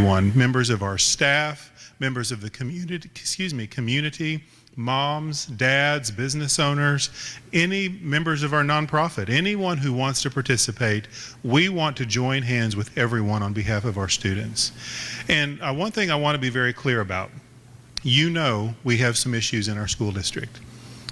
members of our staff, members of the community, moms, dads, business owners, any members of our nonprofit, anyone who wants to participate. We want to join hands with everyone on behalf of our students. And one thing I want to be very clear about, you know we have some issues in our school district.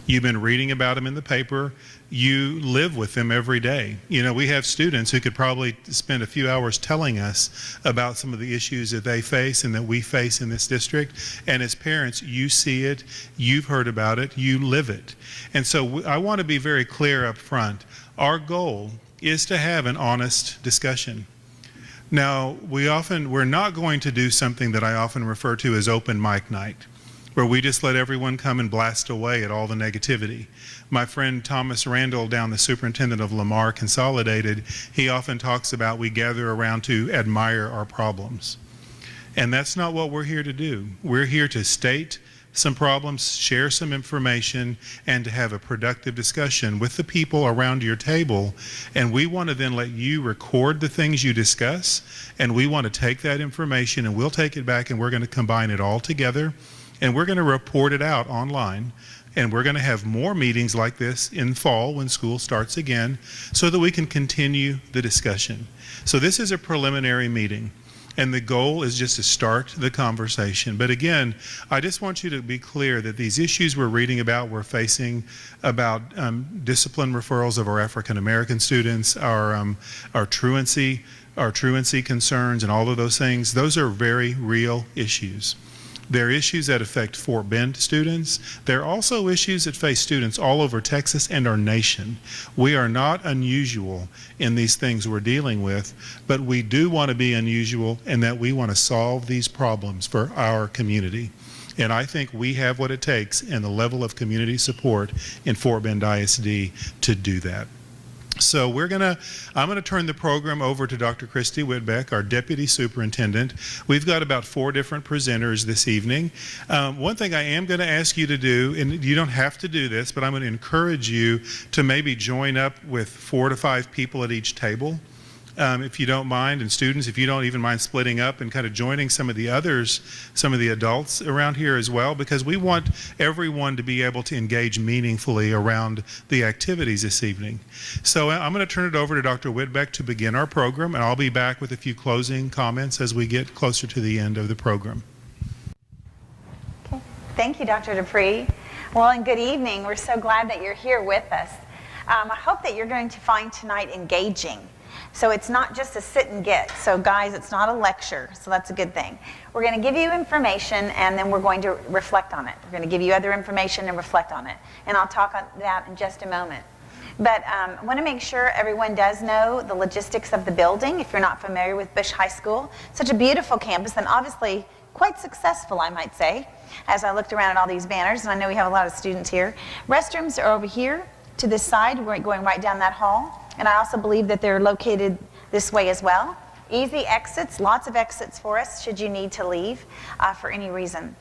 You've been reading about them in the paper. You live with them every day. You know, we have students who could probably spend a few hours telling us about some of the issues that they face and that we face in this district. And as parents, you see it, you've heard about it, you live it. And so I want to be very clear up front. Our goal is to have an honest discussion. Now, we're not going to do something that I often refer to as open mic night, where we just let everyone come and blast away at all the negativity. My friend Thomas Randall, down the superintendent of Lamar Consolidated, he often talks about we gather around to admire our problems. And that's not what we're here to do. We're here to state some problems, share some information, and to have a productive discussion with the people around your table. And we want to then let you record the things you discuss, and we want to take that information and we'll take it back and we're going to combine it all together. And we're going to report it out online, and we're going to have more meetings like this in fall when school starts again so that we can continue the discussion. So this is a preliminary meeting, and the goal is just to start the conversation. But again, I just want you to be clear that these issues we're reading about, we're facing about discipline referrals of our African American students, our truancy concerns, and all of those things, those are very real issues. There are issues that affect Fort Bend students. There are also issues that face students all over Texas and our nation. We are not unusual in these things we're dealing with, but we do want to be unusual in that we want to solve these problems for our community. And I think we have what it takes and the level of community support in Fort Bend ISD to do that. So I'm gonna turn the program over to Dr. Christy Whitbeck, our Deputy Superintendent. We've got about 4 different presenters this evening. One thing I am gonna ask you to do, and you don't have to do this, but I'm gonna encourage you to maybe join up with 4 to 5 people at each table. If you don't mind, and students, if you don't even mind splitting up and kind of joining some of the others, some of the adults around here as well, because we want everyone to be able to engage meaningfully around the activities this evening. So I'm going to turn it over to Dr. Whitbeck to begin our program, and I'll be back with a few closing comments as we get closer to the end of the program. Okay. Thank you, Dr. Dupree. Well, and good evening. We're so glad that you're here with us. I hope that you're going to find tonight engaging. So it's not just a sit and get. So guys, it's not a lecture, so that's a good thing. We're going to give you information and then we're going to reflect on it. We're going to give you other information and reflect on it. And I'll talk on that in just a moment. But I want to make sure everyone does know the logistics of the building. If you're not familiar with Bush High School, such a beautiful campus and obviously quite successful, I might say, as I looked around at all these banners, and I know we have a lot of students here. Restrooms are over here to this side. We're going right down that hall. And I also believe that they're located this way as well. Easy exits, lots of exits for us should you need to leave for any reason.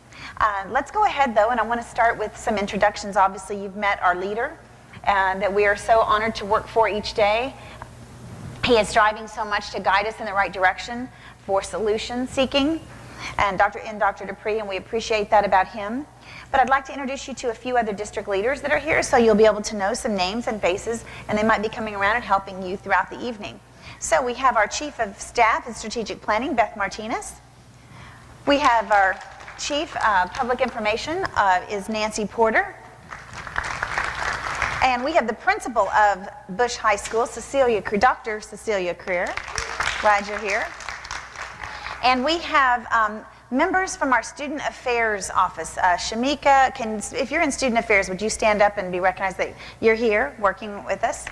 Let's go ahead though, and I want to start with some introductions. Obviously you've met our leader that we are so honored to work for each day. He is striving so much to guide us in the right direction for solution seeking, and Dr. Dupree, and we appreciate that about him. But I'd like to introduce you to a few other district leaders that are here so you'll be able to know some names and faces, and they might be coming around and helping you throughout the evening. So we have our Chief of Staff and Strategic Planning, Beth Martinez. We have our Chief Public Information is Nancy Porter. And we have the Principal of Bush High School, Dr. Cecilia Creer. Glad you're here. And we have members from our Student Affairs Office. Shamika, if you're in Student Affairs, would you stand up and be recognized that you're here working with us?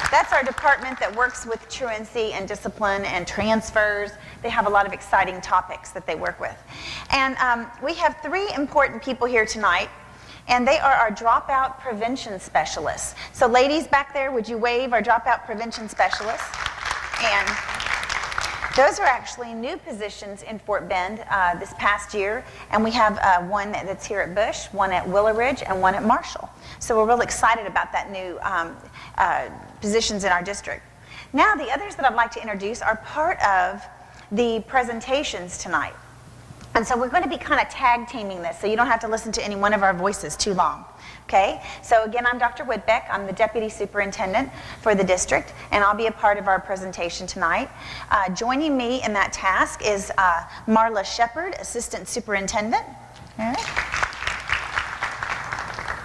That's our department that works with truancy and discipline and transfers. They have a lot of exciting topics that they work with. And we have 3 important people here tonight, and they are our dropout prevention specialists. So ladies back there, would you wave our dropout prevention specialists? And those are actually new positions in Fort Bend this past year, and we have one that's here at Bush, one at Willow Ridge, and one at Marshall. So we're really excited about that new positions in our district. Now the others that I'd like to introduce are part of the presentations tonight. And so we're going to be kind of tag teaming this, so you don't have to listen to any one of our voices too long. Okay? So again, I'm Dr. Whitbeck. I'm the Deputy Superintendent for the district, and I'll be a part of our presentation tonight. Joining me in that task is Marla Shepard, Assistant Superintendent. All right.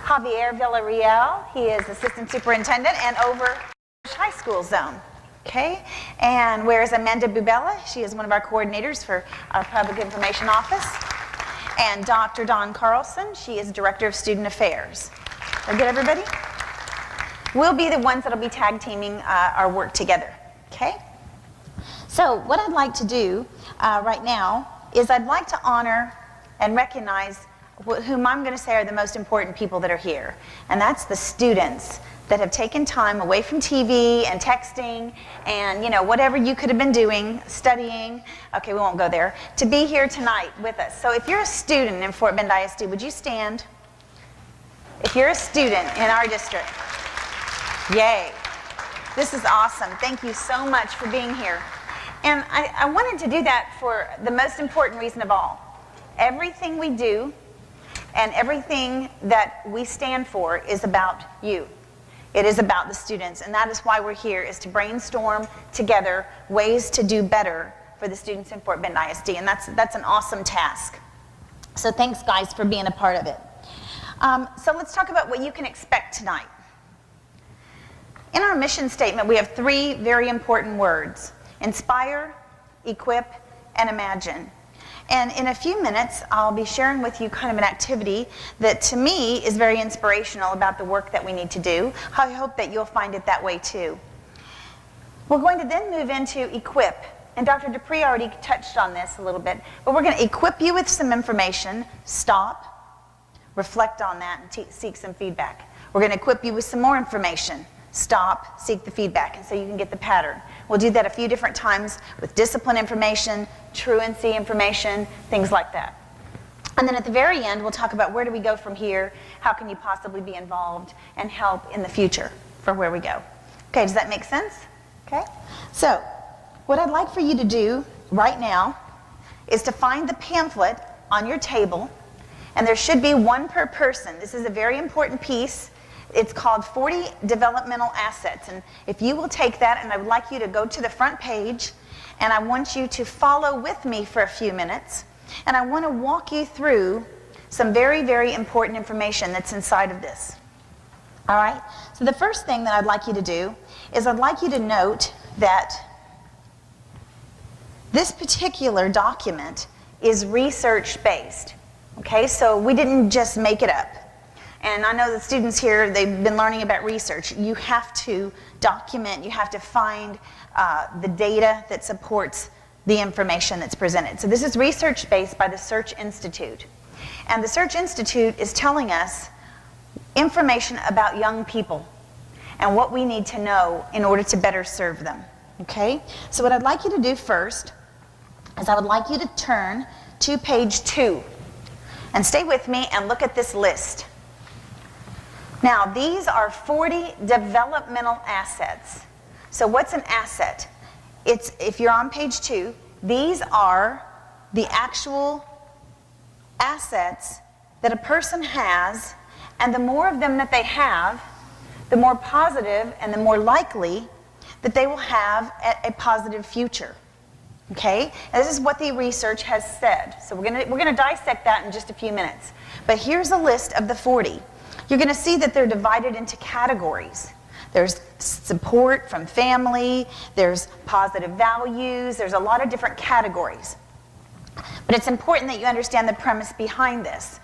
Xavier Villarreal, he is Assistant Superintendent and over High School Zone. Okay, and where's Amanda Bubella? She is one of our coordinators for our Public Information Office. And Dr. Dawn Carlson, she is Director of Student Affairs. That good, everybody? We'll be the ones that'll be tag teaming our work together, okay? So what I'd like to do right now is I'd like to honor and recognize whom I'm going to say are the most important people that are here, and that's the students that have taken time away from TV and texting and, you know, whatever you could have been doing, studying, okay, we won't go there, to be here tonight with us. So if you're a student in Fort Bend ISD, would you stand? If you're a student in our district, yay. This is awesome. Thank you so much for being here. And I wanted to do that for the most important reason of all. Everything we do and everything that we stand for is about you. It is about the students, and that is why we're here, is to brainstorm together ways to do better for the students in Fort Bend ISD, and that's an awesome task. So thanks, guys, for being a part of it. So let's talk about what you can expect tonight. In our mission statement, we have 3 very important words: inspire, equip, and imagine. And in a few minutes, I'll be sharing with you kind of an activity that to me is very inspirational about the work that we need to do. I hope that you'll find it that way too. We're going to then move into equip. And Dr. Dupree already touched on this a little bit, but we're going to equip you with some information, stop, reflect on that, and seek some feedback. We're going to equip you with some more information, stop, seek the feedback, and so you can get the pattern. We'll do that a few different times with discipline information, truancy information, things like that. And then at the very end, we'll talk about where do we go from here, how can you possibly be involved and help in the future for where we go. Okay, does that make sense? Okay? So, what I'd like for you to do right now is to find the pamphlet on your table, and there should be one per person. This is a very important piece. It's called 40 Developmental Assets, and if you will take that, and I would like you to go to the front page, and I want you to follow with me for a few minutes, and I want to walk you through some very, very important information that's inside of this. All right? So the first thing that I'd like you to do is I'd like you to note that this particular document is research-based. Okay? So we didn't just make it up. And I know the students here, they've been learning about research. You have to document, you have to find the data that supports the information that's presented. So this is research-based by the Search Institute. And the Search Institute is telling us information about young people and what we need to know in order to better serve them. Okay? So what I'd like you to do first is I would like you to turn to page 2. And stay with me and look at this list. Now, these are 40 developmental assets. So what's an asset? It's, if you're on page 2, these are the actual assets that a person has, and the more of them that they have, the more positive and the more likely that they will have a positive future. Okay? And this is what the research has said. So we're gonna dissect that in just a few minutes. But here's a list of the 40. You're going to see that they're divided into categories. There's support from family, there's positive values, there's a lot of different categories. But it's important that you understand the premise behind this.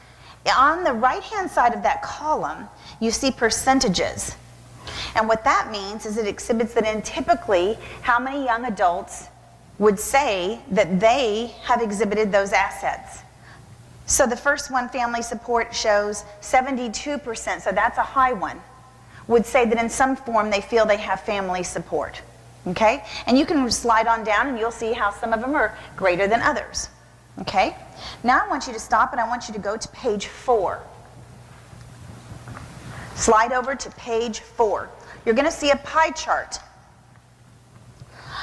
On the right-hand side of that column, you see percentages. And what that means is it exhibits that in typically how many young adults would say that they have exhibited those assets. So the first one, family support, shows 72%, so that's a high one, would say that in some form they feel they have family support. Okay? And you can slide on down and you'll see how some of them are greater than others. Okay? Now I want you to stop and I want you to go to page 4. Slide over to page 4. You're going to see a pie chart.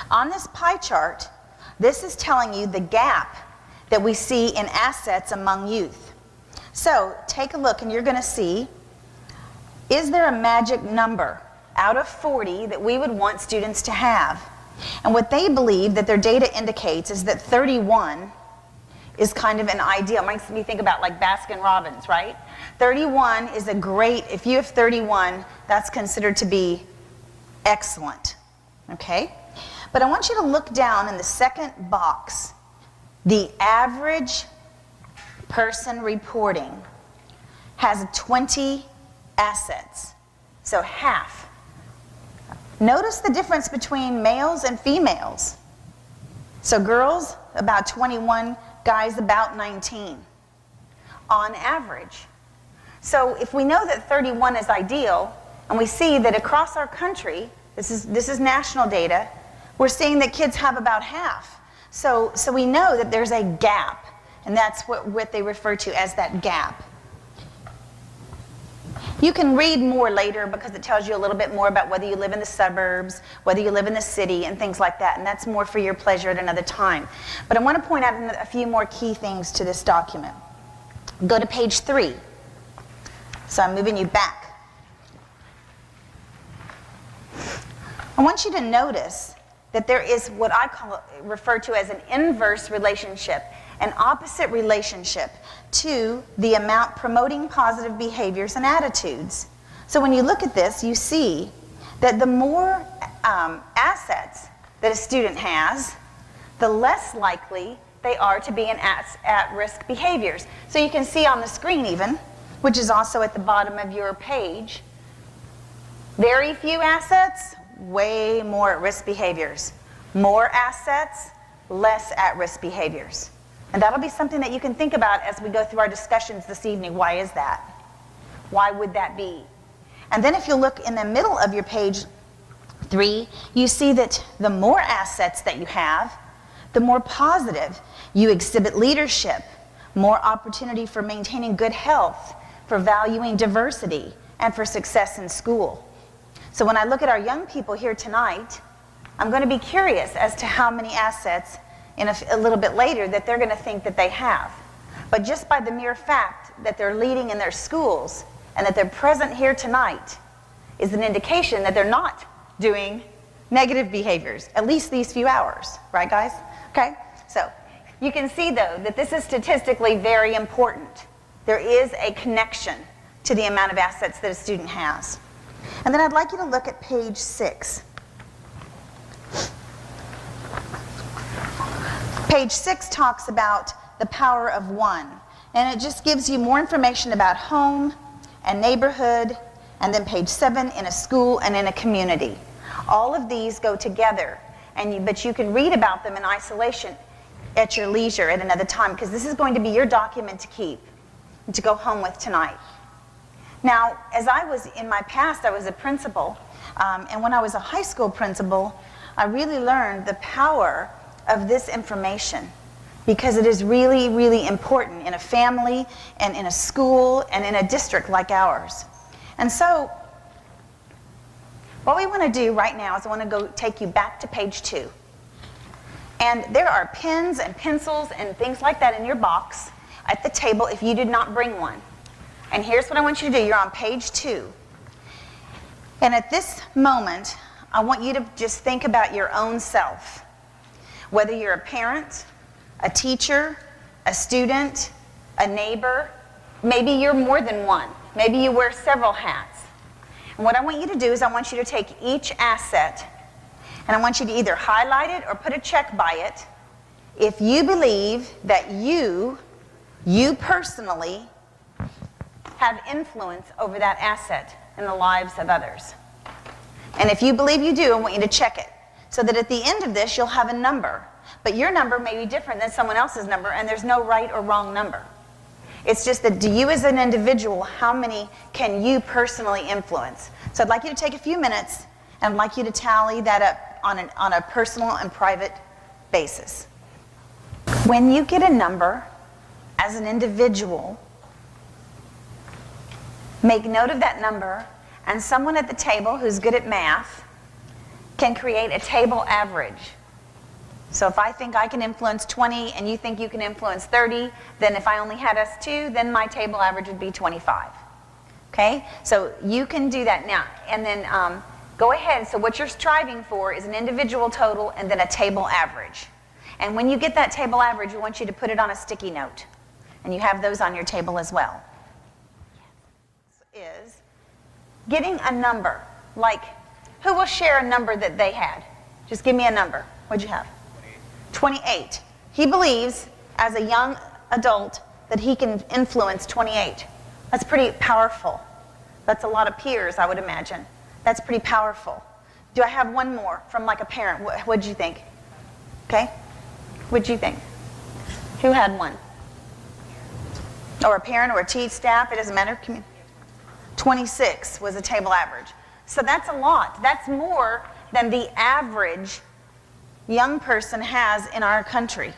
On this pie chart, this is telling you the gap that we see in assets among youth. So take a look and you're going to see, is there a magic number out of 40 that we would want students to have? And what they believe that their data indicates is that 31 is kind of an ideal. It makes me think about like Baskin Robbins, right? 31 is a great, if you have 31, that's considered to be excellent, okay? But I want you to look down in the second box. The average person reporting has 20 assets, so half. Notice the difference between males and females. So girls, about 21, guys, about 19, on average. So if we know that 31 is ideal, and we see that across our country, this is national data, we're seeing that kids have about half. So we know that there's a gap, and that's what they refer to as that gap. You can read more later because it tells you a little bit more about whether you live in the suburbs, whether you live in the city, and things like that, and that's more for your pleasure at another time. But I want to point out a few more key things to this document. Go to page 3. So I'm moving you back. I want you to notice that there is what I refer to as an inverse relationship, an opposite relationship to the amount promoting positive behaviors and attitudes. So when you look at this, you see that the more assets that a student has, the less likely they are to be in at-risk behaviors. So you can see on the screen even, which is also at the bottom of your page, very few assets, way more at-risk behaviors. More assets, less at-risk behaviors. And that'll be something that you can think about as we go through our discussions this evening. Why is that? Why would that be? And then if you look in the middle of your page 3, you see that the more assets that you have, the more positive you exhibit leadership, more opportunity for maintaining good health, for valuing diversity, and for success in school. So when I look at our young people here tonight, I'm going to be curious as to how many assets in a little bit later that they're going to think that they have. But just by the mere fact that they're leading in their schools and that they're present here tonight is an indication that they're not doing negative behaviors, at least these few hours. Right, guys? Okay? So you can see, though, that this is statistically very important. There is a connection to the amount of assets that a student has. And then I'd like you to look at page 6. Page 6 talks about the power of one, and it just gives you more information about home and neighborhood, and then page 7 in a school and in a community. All of these go together, but you can read about them in isolation at your leisure at another time, because this is going to be your document to keep and to go home with tonight. Now, as I was in my past, I was a principal, and when I was a high school principal, I really learned the power of this information, because it is really, really important in a family and in a school and in a district like ours. And so what we want to do right now is I want to go take you back to page 2. And there are pens and pencils and things like that in your box at the table if you did not bring one. And here's what I want you to do. You're on page 2. And at this moment, I want you to just think about your own self. Whether you're a parent, a teacher, a student, a neighbor, maybe you're more than one. Maybe you wear several hats. And what I want you to do is I want you to take each asset and I want you to either highlight it or put a check by it if you believe that you personally have influence over that asset in the lives of others. And if you believe you do, I want you to check it so that at the end of this you'll have a number. But your number may be different than someone else's number, and there's no right or wrong number. It's just that do you as an individual, how many can you personally influence? So I'd like you to take a few minutes, and I'd like you to tally that up on a personal and private basis. When you get a number as an individual, make note of that number, and someone at the table who's good at math can create a table average. So if I think I can influence 20 and you think you can influence 30, then if I only had us two, then my table average would be 25. Okay? So you can do that now. And then go ahead. So what you're striving for is an individual total and then a table average. And when you get that table average, we want you to put it on a sticky note. And you have those on your table as well. Is getting a number. Like, who will share a number that they had? Just give me a number. What'd you have? 28. He believes, as a young adult, that he can influence 28. That's pretty powerful. That's a lot of peers, I would imagine. That's pretty powerful. Do I have one more from like a parent? What'd you think? Okay? What'd you think? Who had one? Or a parent or a teach staff, it doesn't matter. 26 was a table average. So that's a lot. That's more than the average young person has in our country.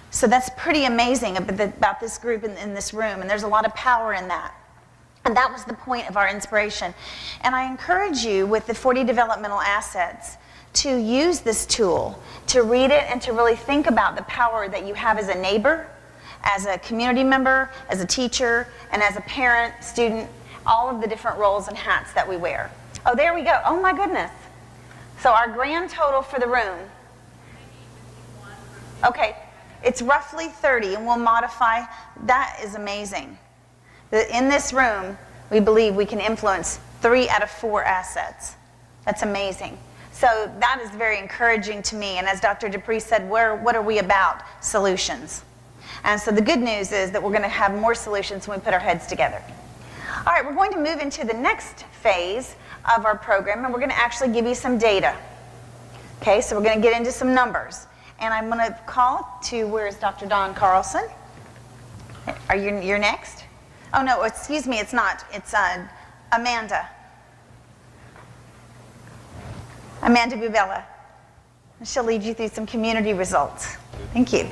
So that's pretty amazing about this group in this room, and there's a lot of power in that. And that was the point of our inspiration. And I encourage you with the 40 developmental assets to use this tool, to read it and to really think about the power that you have as a neighbor, as a community member, as a teacher, and as a parent, student, all of the different roles and hats that we wear. Oh, there we go. Oh my goodness. So our grand total for the room, okay, it's roughly 30, and we'll modify. That is amazing. In this room, we believe we can influence 3 out of 4 assets. That's amazing. So that is very encouraging to me. And as Dr. Dupree said, what are we about? Solutions. And so the good news is that we're going to have more solutions when we put our heads together. All right, we're going to move into the next phase of our program, and we're going to actually give you some data. Okay, so we're going to get into some numbers. And I'm going to call to, where's Dr. Don Carlson? Are you're next? Oh, no, excuse me, it's not. It's Amanda. Amanda Bubella. She'll lead you through some community results. Thank you.